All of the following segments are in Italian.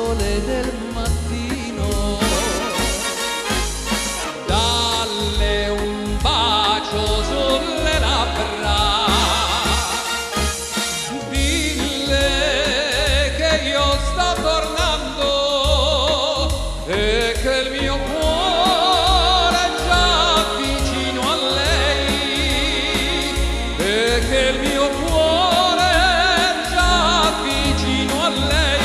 sole del mattino. Dalle un bacio sulle labbra, dille che io sto tornando e che il mio cuore è già vicino a lei, e che il mio cuore è già vicino a lei.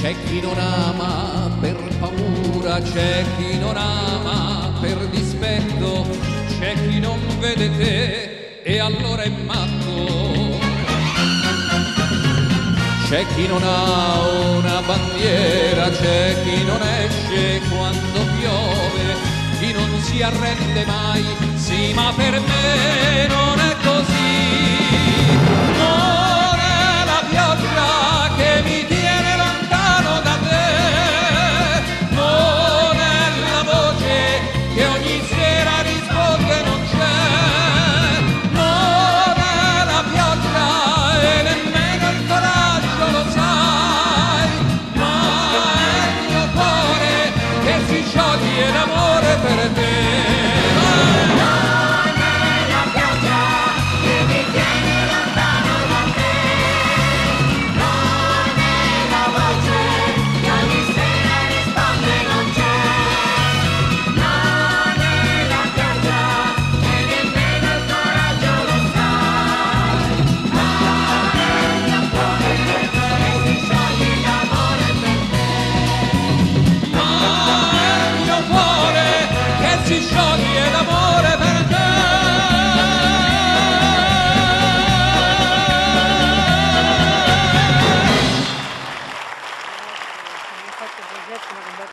C'è chi non ama per paura, c'è chi non ama per dispetto, c'è chi non vede te e allora è matto. C'è chi non ha una bandiera, c'è chi non esce quando piove, chi non si arrende mai, sì, ma per me non è